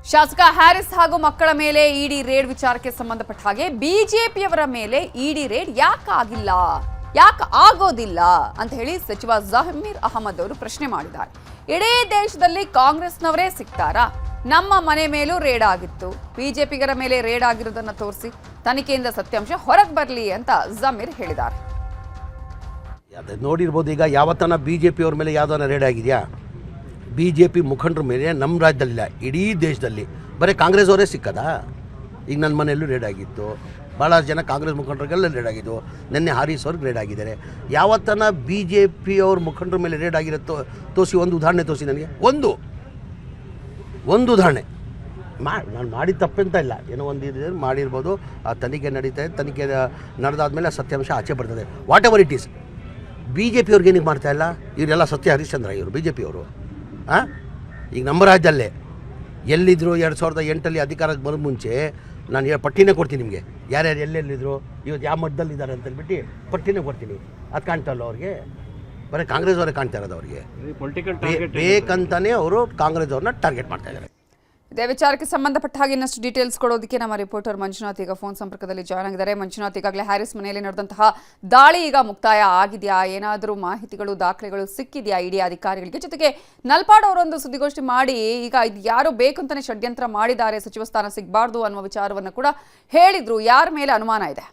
ಶಾಸಕ ಹ್ಯಾರಿಸ್ ಹಾಗೂ ಮಕ್ಕಳ ಮೇಲೆ ಇಡಿ ರೇಡ್ ವಿಚಾರಕ್ಕೆ ಸಂಬಂಧಪಟ್ಟ ಹಾಗೆ ಬಿಜೆಪಿಯವರ ಮೇಲೆ ಇಡಿ ರೇಡ್ ಯಾಕೆ ಆಗೋದಿಲ್ಲ ಅಂತ ಹೇಳಿ ಸಚಿವ ಜಮೀರ್ ಅಹಮದ್ ಅವರು ಪ್ರಶ್ನೆ ಮಾಡಿದ್ದಾರೆ. ಇಡೀ ದೇಶದಲ್ಲಿ ಕಾಂಗ್ರೆಸ್ನವರೇ ಸಿಗ್ತಾರಾ? ನಮ್ಮ ಮನೆ ಮೇಲೂ ರೇಡ್ ಆಗಿತ್ತು, ಬಿಜೆಪಿಗರ ಮೇಲೆ ರೇಡ್ ಆಗಿರೋದನ್ನ ತೋರಿಸಿ ತನಿಖೆಯಿಂದ ಸತ್ಯಾಂಶ ಹೊರಗೆ ಬರಲಿ ಅಂತ ಜಮೀರ್ ಹೇಳಿದ್ದಾರೆ. ನೋಡಿರ್ಬೋದು, ಈಗ ಯಾವತ್ತನ ಬಿಜೆಪಿಯವ್ರ ಮೇಲೆ ಯಾವ್ದಾನ ರೇಡ್ ಆಗಿದೆಯಾ? ಬಿಜೆಪಿ ಮುಖಂಡರ ಮೇಲೆ ನಮ್ಮ ರಾಜ್ಯದಲ್ಲಿಲ್ಲ, ಇಡೀ ದೇಶದಲ್ಲಿ ಬರೀ ಕಾಂಗ್ರೆಸ್ ಅವರೇ ಸಿಕ್ಕದಾ? ಈಗ ನನ್ನ ಮನೆಯಲ್ಲೂ ರೇಡ್ ಆಗಿತ್ತು, ಭಾಳ ಜನ ಕಾಂಗ್ರೆಸ್ ಮುಖಂಡರಿಗೆಲ್ಲ ರೇಡ್ ಆಗಿದ್ದು, ನಿನ್ನೆ ಹಾರೀಸ್ ಅವ್ರಿಗೆ ರೇಡ್ ಆಗಿದ್ದಾರೆ. ಯಾವತ್ತನ ಬಿ ಜೆ ಪಿಯವ್ರ ಮುಖಂಡರ ಮೇಲೆ ರೇಡ್ ಆಗಿರುತ್ತೋ ತೋರಿಸಿ, ಒಂದು ಉದಾಹರಣೆ ತೋರಿಸಿ ನನಗೆ, ಒಂದು ಉದಾಹರಣೆ. ನಾನು ಮಾಡಿದ ತಪ್ಪಂತ ಇಲ್ಲ, ಏನೋ ಒಂದು ಇದೆ ಮಾಡಿರ್ಬೋದು. ಆ ತನಿಖೆ ನಡೀತಾ ಇದೆ, ತನಿಖೆ ನಡೆದಾದ್ಮೇಲೆ ಸತ್ಯಾಂಶ ಆಚೆ ಬರ್ತದೆ. Whatever it is. B J ಪಿಯವ್ರಿಗೆ ಏನಕ್ಕೆ ಮಾಡ್ತಾಯಿಲ್ಲ? ಇವರೆಲ್ಲ ಸತ್ಯ ಹರಿಶ್ಚಂದ್ರ ಇವರು ಬಿ ಜೆ ಪಿಯವರು. ಈಗ ನಮ್ಮ ರಾಜ್ಯದಲ್ಲೇ ಎಲ್ಲಿದ್ದರು 2008 ಅಧಿಕಾರಕ್ಕೆ ಬರೋ ಮುಂಚೆ ನಾನು ಪಟ್ಟಿನೇ ಕೊಡ್ತೀನಿ ನಿಮಗೆ, ಯಾರ್ಯಾರು ಎಲ್ಲೆಲ್ಲಿದ್ದರು, ಇವತ್ತು ಯಾವ ಮಟ್ಟದಲ್ಲಿದ್ದಾರೆ ಅಂತೇಳ್ಬಿಟ್ಟು ಪಟ್ಟಿನೇ ಕೊಡ್ತೀನಿ. ಅದು ಕಾಣ್ತಲ್ಲ ಅವ್ರಿಗೆ? ಬರೀ ಕಾಂಗ್ರೆಸ್ ಅವರೇ ಕಾಣ್ತಾ ಇರೋದು ಅವ್ರಿಗೆ. ಬೇಕಂತಾನೆ ಅವರು ಕಾಂಗ್ರೆಸ್ ಅವ್ರನ್ನ ಟಾರ್ಗೆಟ್ ಮಾಡ್ತಾ ಇದ್ದಾರೆ. ಇದೇ ವಿಚಾರಕ್ಕೆ ಸಂಬಂಧಪಟ್ಟ ಹಾಗೆ ಇನ್ನಷ್ಟು ಡೀಟೇಲ್ಸ್ ಕೊಡೋದಕ್ಕೆ ನಮ್ಮ ರಿಪೋರ್ಟರ್ ಮಂಜುನಾಥ್ ಈಗ ಫೋನ್ ಸಂಪರ್ಕದಲ್ಲಿ ಜಾಯ್ನ್ ಆಗಿದ್ದಾರೆ. ಮಂಜುನಾಥ್, ಈಗಾಗಲೇ ಹ್ಯಾರಿಸ್ ಮನೆಯಲ್ಲಿ ನಡೆದಂತಹ ದಾಳಿ ಈಗ ಮುಕ್ತಾಯ ಆಗಿದೆಯಾ? ಏನಾದರೂ ಮಾಹಿತಿಗಳು, ದಾಖಲೆಗಳು ಸಿಕ್ಕಿದೆಯಾ ಇಡಿ ಅಧಿಕಾರಿಗಳಿಗೆ? ಜೊತೆಗೆ ನಲ್ಪಾಡ್ ಅವರೊಂದು ಸುದ್ದಿಗೋಷ್ಠಿ ಮಾಡಿ ಈಗ ಇದು ಯಾರು ಬೇಕಂತಾನೆ ಷಡ್ಯಂತ್ರ ಮಾಡಿದ್ದಾರೆ, ಸಚಿವ ಸ್ಥಾನ ಸಿಗಬಾರ್ದು ಅನ್ನುವ ವಿಚಾರವನ್ನು ಕೂಡ ಹೇಳಿದ್ರು. ಯಾರ ಮೇಲೆ ಅನುಮಾನ ಇದೆ?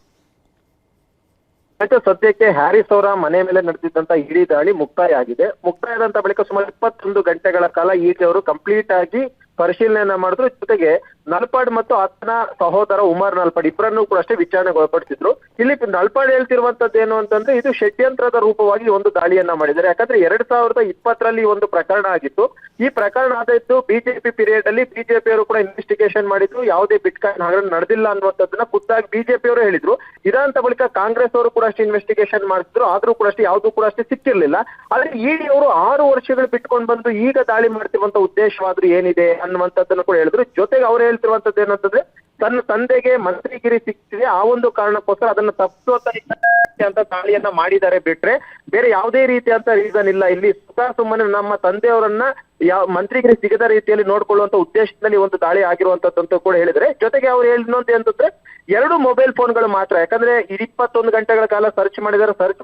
ಸದ್ಯಕ್ಕೆ ಹ್ಯಾರಿಸ್ ಅವರ ಮನೆ ಮೇಲೆ ನಡೆದಿದ್ದಂತ ಇಡಿ ದಾಳಿ ಮುಕ್ತಾಯ ಆಗಿದೆ. ಮುಕ್ತಾಯದಂತ ಬಳಿಕ ಸುಮಾರು 21 ಗಂಟೆಗಳ ಕಾಲ ಇಡಿ ಅವರು ಕಂಪ್ಲೀಟ್ ಆಗಿ ಪರಿಶೀಲನೆ ಮಾಡಿದ್ರು. ಜೊತೆಗೆ ನಲ್ಪಾಡ್ ಮತ್ತು ಆತನ ಸಹೋದರ ಉಮರ್ ನಲ್ಪಾಡ್ ಇಬ್ಬರನ್ನೂ ಕೂಡ ಅಷ್ಟೇ ವಿಚಾರಣೆಗೆ ಒಳಪಡಿಸಿದ್ರು. ಇಲ್ಲಿ ನಲ್ಪಾಡ್ ಹೇಳ್ತಿರುವಂತದ್ದು ಏನು ಅಂತಂದ್ರೆ, ಇದು ಷಡ್ಯಂತ್ರದ ರೂಪವಾಗಿ ಒಂದು ದಾಳಿಯನ್ನ ಮಾಡಿದ್ದಾರೆ. ಯಾಕಂದ್ರೆ 2020 ಒಂದು ಪ್ರಕರಣ ಆಗಿತ್ತು. ಈ ಪ್ರಕರಣ ಆದದ್ದು ಬಿಜೆಪಿ ಪೀರಿಯಡ್ ಅಲ್ಲಿ ಬಿಜೆಪಿಯವರು ಕೂಡ ಇನ್ವೆಸ್ಟಿಗೇಷನ್ ಮಾಡಿದ್ರು. ಯಾವುದೇ ಬಿಟ್ಕಾಯಿನ್ ಹಗರಣ ನಡೆದಿಲ್ಲ ಅನ್ನುವಂಥದ್ದನ್ನ ಖುದ್ದಾಗಿ ಬಿಜೆಪಿಯವರು ಹೇಳಿದ್ರು. ಇದಾಂತ ಬಳಿಕ ಕಾಂಗ್ರೆಸ್ ಅವರು ಕೂಡ ಅಷ್ಟೇ ಇನ್ವೆಸ್ಟಿಗೇಷನ್ ಮಾಡಿದ್ರು. ಆದ್ರೂ ಕೂಡ ಅಷ್ಟೇ ಯಾವ್ದು ಕೂಡ ಅಷ್ಟೇ ಸಿಕ್ಕಿರ್ಲಿಲ್ಲ. ಆದ್ರೆ ಇಡಿ ಅವರು 6 ವರ್ಷಗಳು ಬಿಟ್ಕೊಂಡು ಬಂದು ಈಗ ದಾಳಿ ಮಾಡ್ತಿರುವಂತ ಉದ್ದೇಶವಾದ್ರೂ ಏನಿದೆ ಅನ್ನುವಂಥದ್ದನ್ನು ಕೂಡ ಹೇಳಿದ್ರು. ಜೊತೆಗೆ ಅವ್ರು ಹೇಳ್ತಿರುವಂತದ್ದು ಏನಂತಂದ್ರೆ, ತನ್ನ ತಂದೆಗೆ ಮಂತ್ರಿಗಿರಿ ಸಿಕ್ತಿದೆ, ಆ ಒಂದು ಕಾರಣಕ್ಕೋಸ್ಕರ ಅದನ್ನ ಅಂತ ದಾಳಿಯನ್ನ ಮಾಡಿದ್ದಾರೆ ಬಿಟ್ರೆ ಬೇರೆ ಯಾವುದೇ ರೀತಿಯಂತ ರೀಸನ್ ಇಲ್ಲ. ಇಲ್ಲಿ ಸುಮ್ಮನೆ ನಮ್ಮ ತಂದೆಯವರನ್ನ ಮಂತ್ರಿಗಿರಿ ಸಿಗದ ರೀತಿಯಲ್ಲಿ ನೋಡ್ಕೊಳ್ಳುವಂತ ಉದ್ದೇಶದಲ್ಲಿ ಒಂದು ದಾಳಿ ಆಗಿರುವಂತದ್ದು ಕೂಡ ಹೇಳಿದ್ರೆ. ಜೊತೆಗೆ ಅವ್ರು ಹೇಳಿದ್ನಂತೆ ಅಂತಂದ್ರೆ 2 ಮೊಬೈಲ್ ಫೋನ್ಗಳು ಮಾತ್ರ, ಯಾಕಂದ್ರೆ 21 ಗಂಟೆಗಳ ಕಾಲ ಸರ್ಚ್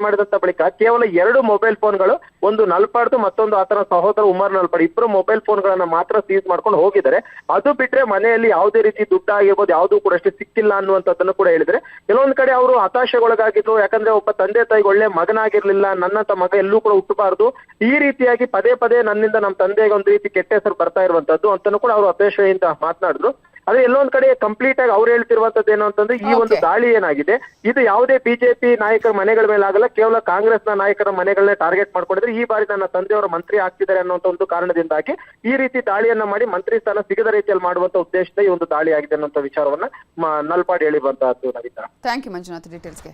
ಮಾಡಿದಂತ ಬಳಿಕ ಕೇವಲ 2 ಮೊಬೈಲ್ ಫೋನ್ಗಳು, ಒಂದು ನಲ್ಪಾಡ್ದು ಮತ್ತೊಂದು ಆತನ ಸಹೋದರ ಉಮರ್ ನಲ್ಪಾಡ್, ಇಬ್ಬರು ಮೊಬೈಲ್ ಫೋನ್ಗಳನ್ನ ಮಾತ್ರ ಸೀಸ್ ಮಾಡ್ಕೊಂಡು ಹೋಗಿದ್ದಾರೆ. ಅದು ಬಿಟ್ರೆ ಮನೆಯಲ್ಲಿ ಯಾವುದೇ ರೀತಿ ದುಡ್ಡು ಆಗಿರ್ಬೋದು ಯಾವ್ದು ಕೂಡ ಅಷ್ಟೇ ಸಿಕ್ಕಿಲ್ಲ ಅನ್ನುವಂಥದ್ದನ್ನು ಕೂಡ ಹೇಳಿದ್ರೆ. ಕೆಲವೊಂದ್ ಕಡೆ ಅವರು ಹತಾಶೆಗೊಳಗಾಗಿದ್ರು. ಯಾಕಂದ್ರೆ ಒಬ್ಬ ತಂದೆ ತಾಯಿಗೆ ಒಳ್ಳೆ ಮಗನಾಗಿರ್ಲಿಲ್ಲ, ನನ್ನಂತ ಮಗ ಎಲ್ಲೂ ಕೂಡ ಹುಟ್ಟಬಾರ್ದು, ಈ ರೀತಿಯಾಗಿ ಪದೇ ನನ್ನಿಂದ ನಮ್ಮ ತಂದೆಗೆ ಒಂದು ರೀತಿ ಕೆಟ್ಟ ಹೆಸರು ಬರ್ತಾ ಇರುವಂತದ್ದು ಅಂತಾನು ಕೂಡ ಅವರು ಅಪೇಕ್ಷೆಯಿಂದ ಮಾತನಾಡಿದ್ರು. ಅದೇ ಎಲ್ಲೊಂದ್ ಕಡೆ ಕಂಪ್ಲೀಟ್ ಆಗಿ ಅವ್ರು ಹೇಳ್ತಿರುವಂತದ್ದು ಏನು ಅಂತಂದ್ರೆ, ಈ ಒಂದು ದಾಳಿ ಏನಾಗಿದೆ ಇದು ಯಾವುದೇ ಬಿಜೆಪಿ ನಾಯಕರ ಮನೆಗಳ ಮೇಲೆ ಆಗಲ್ಲ, ಕೇವಲ ಕಾಂಗ್ರೆಸ್ನ ನಾಯಕರ ಮನೆಗಳನ್ನೇ ಟಾರ್ಗೆಟ್ ಮಾಡ್ಕೊಂಡಿದ್ರೆ. ಈ ಬಾರಿ ನನ್ನ ತಂದೆಯವರ ಮಂತ್ರಿ ಆಗ್ತಿದ್ದಾರೆ ಅನ್ನುವಂತ ಒಂದು ಕಾರಣದಿಂದಾಗಿ ಈ ರೀತಿ ದಾಳಿಯನ್ನ ಮಾಡಿ ಮಂತ್ರಿ ಸ್ಥಾನ ಸಿಗದ ರೀತಿಯಲ್ಲಿ ಮಾಡುವಂತ ಉದ್ದೇಶದ ಈ ಒಂದು ದಾಳಿ ಆಗಿದೆ ಅನ್ನುವಂತ ವಿಚಾರವನ್ನ ನಲ್ಪಾಡ್ ಹೇಳಿ ಬಂತದ್ದು. ನವಿತಾ, ಥ್ಯಾಂಕ್ ಯು ಮಂಜುನಾಥ್ ಡೀಟೇಲ್ಸ್ಗೆ.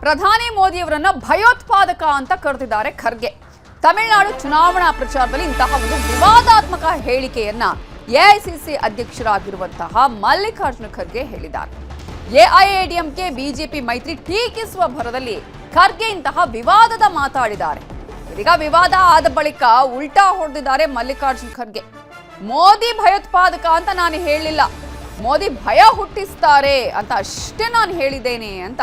ಪ್ರಧಾನಿ ಮೋದಿಯವರನ್ನ ಭಯೋತ್ಪಾದಕ ಅಂತ ಕರೆದಿದ್ದಾರೆ ಖರ್ಗೆ. ತಮಿಳುನಾಡು ಚುನಾವಣಾ ಪ್ರಚಾರದಲ್ಲಿ ಇಂತಹ ಒಂದು ವಿವಾದಾತ್ಮಕ ಹೇಳಿಕೆಯನ್ನ ಎಐಸಿಸಿ ಅಧ್ಯಕ್ಷರಾಗಿರುವಂತಹ ಮಲ್ಲಿಕಾರ್ಜುನ ಖರ್ಗೆ ಹೇಳಿದ್ದಾರೆ. ಎಐಎಡಿಎಂಕೆ ಬಿಜೆಪಿ ಮೈತ್ರಿ ಟೀಕಿಸುವ ಭರದಲ್ಲಿ ಖರ್ಗೆ ಇಂತಹ ವಿವಾದದ ಮಾತಾಡಿದ್ದಾರೆ. ಇದೀಗ ವಿವಾದ ಆದ ಬಳಿಕ ಉಲ್ಟಾ ಹೊಡೆದಿದ್ದಾರೆ ಮಲ್ಲಿಕಾರ್ಜುನ ಖರ್ಗೆ. ಮೋದಿ ಭಯೋತ್ಪಾದಕ ಅಂತ ನಾನು ಹೇಳಿಲ್ಲ, ಮೋದಿ ಭಯ ಹುಟ್ಟಿಸ್ತಾರೆ ಅಂತ ಅಷ್ಟೇ ನಾನು ಹೇಳಿದ್ದೇನೆ ಅಂತ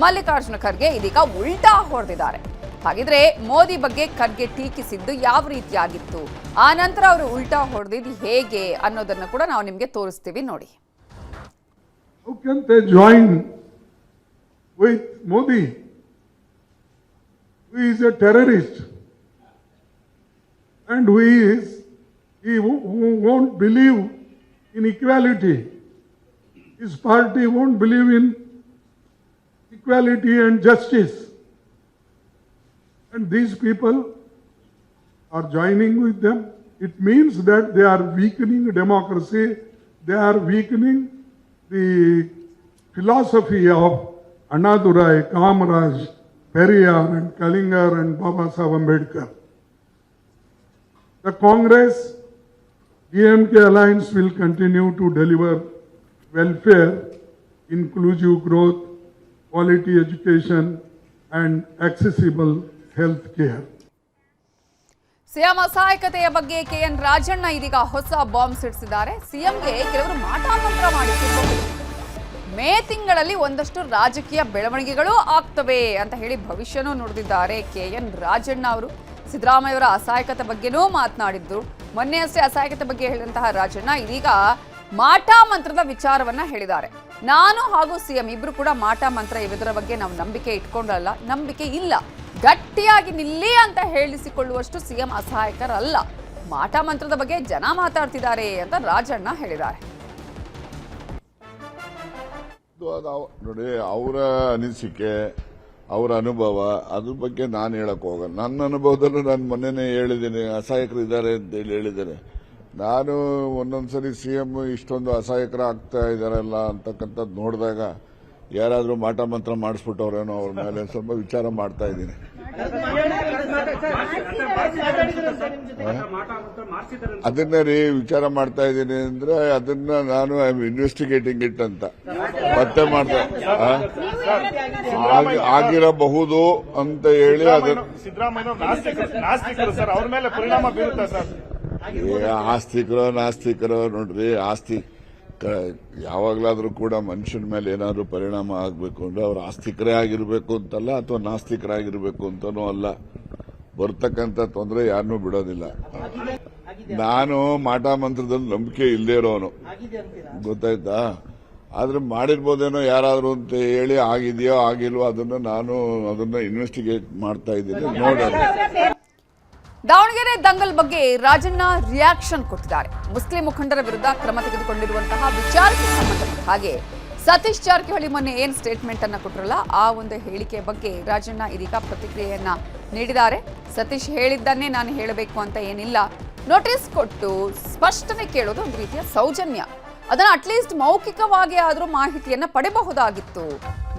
ಮಲ್ಲಿಕಾರ್ಜುನ ಖರ್ಗೆ ಇದೀಗ ಉಲ್ಟಾ ಹೊಡೆದಿದ್ದಾರೆ. ಹಾಗಿದ್ರೆ ಮೋದಿ ಬಗ್ಗೆ ಖರ್ಗೆ ಟೀಕಿಸಿದ್ದು ಯಾವ ರೀತಿಯಾಗಿತ್ತು, ಆ ನಂತರ ಅವರು ಉಲ್ಟಾ ಹೊಡೆದಿದ್ದು ಹೇಗೆ ಅನ್ನೋದನ್ನ ಕೂಡ ನಾವು ನಿಮಗೆ ತೋರಿಸ್ತೀವಿ ನೋಡಿ. How can they join with Modi, who is a terrorist and who won't believe in equality. His party won't believe in equality and justice. And these people are joining with them. It means that they are weakening democracy. They are weakening the philosophy of Annadurai, Kamaraj, Periyar and Kalingar and Baba Saheb Ambedkar. The Congress DMK alliance will continue to deliver welfare, inclusive growth, quality education and accessible health care. C M ಅಸಹಾಯಕತೆಯ ಬಗ್ಗೆ K N Rajanna ಇದೀಗ ಹೊಸ bomb ಸಿಡಿಸಿದ್ದಾರೆ. ಸಿಎಂಗೆ ಕೆಲವರು ಮಾಟಾಮಂತ್ರ ಮಾಡಿಸಿರಬಹುದು. ಮೇ ತಿಂಗಳಲ್ಲಿ ಒಂದಷ್ಟು ರಾಜಕೀಯ ಬೆಳವಣಿಗೆಗಳು ಆಗ್ತವೆ ಅಂತ ಹೇಳಿ ಭವಿಷ್ಯನೂ ನುಡಿದಿದ್ದಾರೆ ಕೆಎನ್ ರಾಜಣ್ಣ ಅವರು. ಸಿದ್ದರಾಮಯ್ಯವರ ಅಸಹಾಯಕತೆ ಬಗ್ಗೆನೂ ಮಾತನಾಡಿದ್ರು. ಮೊನ್ನೆಯಷ್ಟೇ ಅಸಹಾಯಕತೆ ಬಗ್ಗೆ ಹೇಳಿದಂತಹ ರಾಜಣ್ಣ ಇದೀಗ ಮಾಟಾಮಂತ್ರದ ವಿಚಾರವನ್ನ ಹೇಳಿದ್ದಾರೆ. ನಾನು ಹಾಗೂ ಸಿಎಂ ಇಬ್ರು ಕೂಡ ಮಾಟಾಮಂತ್ರ ಇವುದರ ಬಗ್ಗೆ ನಾವು ನಂಬಿಕೆ ಇಟ್ಕೊಂಡಲ್ಲ, ನಂಬಿಕೆ ಇಲ್ಲ, ಗಟ್ಟಿಯಾಗಿ ನಿಲ್ಲಿ ಅಂತ ಹೇಳಿಸಿಕೊಳ್ಳುವಷ್ಟು ಸಿಎಂ ಅಸಹಾಯಕರಲ್ಲ. ಮಾಟಾಮಂತ್ರದ ಬಗ್ಗೆ ಜನ ಮಾತಾಡ್ತಿದ್ದಾರೆ ಅಂತ ರಾಜಣ್ಣ ಹೇಳಿದ್ದಾರೆ. ನೋಡಿ, ಅವರ ಅನಿಸಿಕೆ, ಅವರ ಅನುಭವ, ಅದ್ರ ಬಗ್ಗೆ ನಾನು ಹೇಳಕ್ ಹೋಗಲ್ಲ. ನನ್ನ ಅನುಭವದಲ್ಲೂ ನಾನು ಮೊನ್ನೆನೇ ಹೇಳಿದ್ದೇನೆ, ಅಸಹಾಯಕರು ಇದ್ದಾರೆ ಅಂತ ಹೇಳಿದ್ದೇನೆ. ನಾನು ಒಂದೊಂದ್ಸರಿ ಸಿಎಂ ಇಷ್ಟೊಂದು ಅಸಹಾಯಕರ ಆಗ್ತಾ ಇದಾರಲ್ಲ ಅಂತಕ್ಕಂಥದ್ದು ನೋಡಿದಾಗ ಯಾರಾದ್ರೂ ಮಾಟ ಮಂತ್ರ ಮಾಡಿಸ್ಬಿಟ್ಟವ್ರೇನೋ ಅವ್ರ ಮೇಲೆ ಸ್ವಲ್ಪ ವಿಚಾರ ಮಾಡ್ತಾ ಇದ್ದೀನಿ. ಅದನ್ನ ವಿಚಾರ ಮಾಡ್ತಾ ಇದ್ದೀನಿ ಅಂದ್ರೆ ಅದನ್ನ ನಾನು ಐ ಆಮ್ ಇನ್ವೆಸ್ಟಿಗೇಟಿಂಗ್ ಇಟ್ ಅಂತ ಮತ್ತೆ ಮಾಡ್ತಾ ಆಗಿರಬಹುದು ಅಂತ ಹೇಳಿ ಅದನ್ನ ಆಸ್ತಿಕರೋ ನಾಸ್ತಿಕರೋ ನೋಡ್ರಿ, ಆಸ್ತಿ ಯಾವಾಗ್ಲಾದ್ರೂ ಕೂಡ ಮನುಷ್ಯನ ಮೇಲೆ ಏನಾದ್ರೂ ಪರಿಣಾಮ ಆಗಬೇಕು ಅಂದ್ರೆ ಅವ್ರು ಆಸ್ತಿಕರೇ ಆಗಿರ್ಬೇಕು ಅಂತಲ್ಲ, ಅಥವಾ ನಾಸ್ತಿಕರಾಗಿರ್ಬೇಕು ಅಂತಾನೂ ಅಲ್ಲ. ಬರ್ತಕ್ಕಂಥ ತೊಂದರೆ ಯಾರನ್ನೂ ಬಿಡೋದಿಲ್ಲ. ನಾನು ಮಾಟಾಮಂತ್ರದಲ್ಲಿ ನಂಬಿಕೆ ಇಲ್ಲದೇ ಇರೋನು, ಗೊತ್ತಾಯ್ತಾ? ಆದ್ರೆ ಮಾಡಿರ್ಬೋದೇನೋ ಯಾರಾದ್ರೂ ಅಂತ ಹೇಳಿ ಆಗಿದೆಯೋ ಆಗಿಲ್ವೋ ಅದನ್ನ ಇನ್ವೆಸ್ಟಿಗೇಟ್ ಮಾಡ್ತಾ ಇದ್ದೀನಿ, ನೋಡೋಣ. ದಾವಣಗೆರೆ ದಂಗಲ್ ಬಗ್ಗೆ ರಾಜಣ್ಣ ರಿಯಾಕ್ಷನ್ ಕೊಟ್ಟಿದ್ದಾರೆ. ಮುಸ್ಲಿಂ ಮುಖಂಡರ ವಿರುದ್ಧ ಕ್ರಮ ತೆಗೆದುಕೊಂಡಿರುವಂತಹ ವಿಚಾರಕ್ಕೆ ಸಂಬಂಧಪಟ್ಟ ಹಾಗೆ ಸತೀಶ್ ಜಾರಕಿಹೊಳಿ ಮೊನ್ನೆ ಏನ್ ಸ್ಟೇಟ್ಮೆಂಟ್ ಅನ್ನ ಕೊಟ್ಟರಲ್ಲ, ಆ ಒಂದು ಹೇಳಿಕೆ ಬಗ್ಗೆ ರಾಜಣ್ಣ ಇದೀಗ ಪ್ರತಿಕ್ರಿಯೆಯನ್ನ ನೀಡಿದ್ದಾರೆ. ಸತೀಶ್ ಹೇಳಿದ್ದನ್ನೇ ನಾನು ಹೇಳಬೇಕು ಅಂತ ಏನಿಲ್ಲ, ನೋಟಿಸ್ ಕೊಟ್ಟು ಸ್ಪಷ್ಟನೆ ಕೇಳೋದು ಒಂದು ರೀತಿಯ ಸೌಜನ್ಯ. ಅದನ್ನ ಅಟ್ಲೀಸ್ಟ್ ಮೌಖಿಕವಾಗಿ ಆದ್ರೂ ಮಾಹಿತಿಯನ್ನ ಪಡೆಯಬಹುದಾಗಿತ್ತು.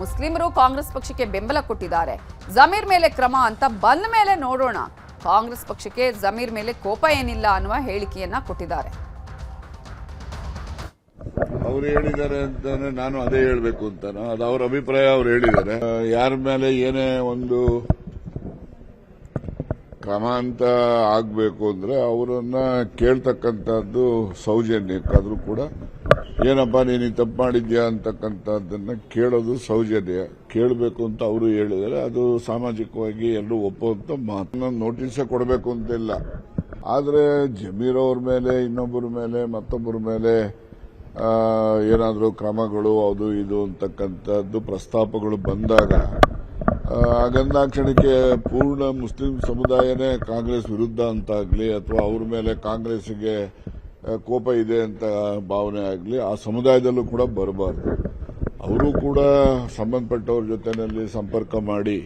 ಮುಸ್ಲಿಮರು ಕಾಂಗ್ರೆಸ್ ಪಕ್ಷಕ್ಕೆ ಬೆಂಬಲ ಕೊಟ್ಟಿದ್ದಾರೆ, ಜಮೀರ್ ಮೇಲೆ ಕ್ರಮ ಅಂತ ಬಂದ ಮೇಲೆ ನೋಡೋಣ. ಕಾಂಗ್ರೆಸ್ ಪಕ್ಷಕ್ಕೆ ಜಮೀರ್ ಮೇಲೆ ಕೋಪ ಏನಿಲ್ಲ ಅನ್ನುವ ಹೇಳಿಕೆಯನ್ನ ಕೊಟ್ಟಿದ್ದಾರೆ. ಅವ್ರು ಹೇಳಿದ್ದಾರೆ ಅಂತಾನೆ ನಾನು ಅದೇ ಹೇಳ್ಬೇಕು ಅಂತಾನ, ಅದು ಅವ್ರ ಅಭಿಪ್ರಾಯ. ಅವ್ರು ಹೇಳಿದ್ದಾರೆ, ಯಾರ ಮೇಲೆ ಏನೇ ಒಂದು ಕ್ರಮ ಅಂತ ಆಗ್ಬೇಕು ಅಂದ್ರೆ ಅವರನ್ನ ಕೇಳ್ತಕ್ಕಂಥದ್ದು ಸೌಜನ್ಯಕ್ಕಾದ್ರೂ ಕೂಡ, ಏನಪ್ಪಾ ನೀನು ತಪ್ಪು ಮಾಡಿದ್ಯಾ ಅಂತಕ್ಕಂಥದ್ದನ್ನ ಕೇಳೋದು ಸೌಜನ್ಯ. ಕೇಳಬೇಕು ಅಂತ ಅವರು ಹೇಳಿದ್ದಾರೆ, ಅದು ಸಾಮಾಜಿಕವಾಗಿ ಎಲ್ಲರೂ ಒಪ್ಪುವಂತ ಮಾತನ್ನ ನೋಟಿಸೇ ಕೊಡಬೇಕು ಅಂತಿಲ್ಲ. ಆದ್ರೆ ಜಮೀರ್ ಅವ್ರ ಮೇಲೆ, ಇನ್ನೊಬ್ಬರ ಮೇಲೆ, ಮತ್ತೊಬ್ಬರ ಮೇಲೆ ಏನಾದರೂ ಕ್ರಮಗಳು ಅದು ಇದು ಅಂತಕ್ಕಂಥದ್ದು ಪ್ರಸ್ತಾಪಗಳು ಬಂದಾಗ ಆಗಂದಾಕ್ಷಣಕ್ಕೆ ಪೂರ್ಣ ಮುಸ್ಲಿಂ ಸಮುದಾಯನೇ ಕಾಂಗ್ರೆಸ್ ವಿರುದ್ಧ ಅಂತಾಗ್ಲಿ ಅಥವಾ ಅವ್ರ ಮೇಲೆ ಕಾಂಗ್ರೆಸ್ಗೆ ಕೋಪ ಇದೆ ಅಂತ ಭಾವನೆ ಆಗಲಿ ಆ ಸಮುದಾಯದಲ್ಲೂ ಕೂಡ ಬರಬಾರ್ದು. ಅವರು ಕೂಡ ಸಂಬಂಧಪಟ್ಟವ್ರ ಜೊತೆನಲ್ಲಿ ಸಂಪರ್ಕ ಮಾಡಿ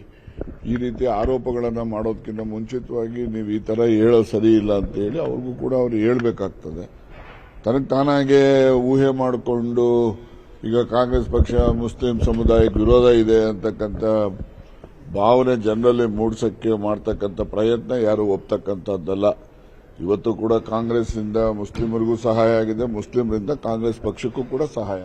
ಈ ರೀತಿ ಆರೋಪಗಳನ್ನು ಮಾಡೋದಕ್ಕಿಂತ ಮುಂಚಿತವಾಗಿ ನೀವು ಈ ತರ ಹೇಳೋದು ಸರಿ ಇಲ್ಲ ಅಂತ ಹೇಳಿ ಅವ್ರಿಗೂ ಕೂಡ ಅವ್ರು ಹೇಳ್ಬೇಕಾಗ್ತದೆ. ತನಗೆ ತಾನಾಗೆ ಊಹೆ ಮಾಡಿಕೊಂಡು ಈಗ ಕಾಂಗ್ರೆಸ್ ಪಕ್ಷ ಮುಸ್ಲಿಂ ಸಮುದಾಯಕ್ಕೆ ವಿರೋಧ ಇದೆ ಅಂತಕ್ಕಂಥ ಭಾವನೆ ಜನರಲ್ಲಿ ಮೂಡಿಸಕ್ಕೆ ಮಾಡ್ತಕ್ಕಂಥ ಪ್ರಯತ್ನ ಯಾರು ಒಪ್ತಕ್ಕಂಥದ್ದಲ್ಲ. ಇವತ್ತು ಕೂಡ ಕಾಂಗ್ರೆಸ್ನಿಂದ ಮುಸ್ಲಿಮರಿಗೂ ಸಹಾಯ ಆಗಿದೆ, ಮುಸ್ಲಿಮರಿಂದ ಕಾಂಗ್ರೆಸ್ ಪಕ್ಷಕ್ಕೂ ಕೂಡ ಸಹಾಯ.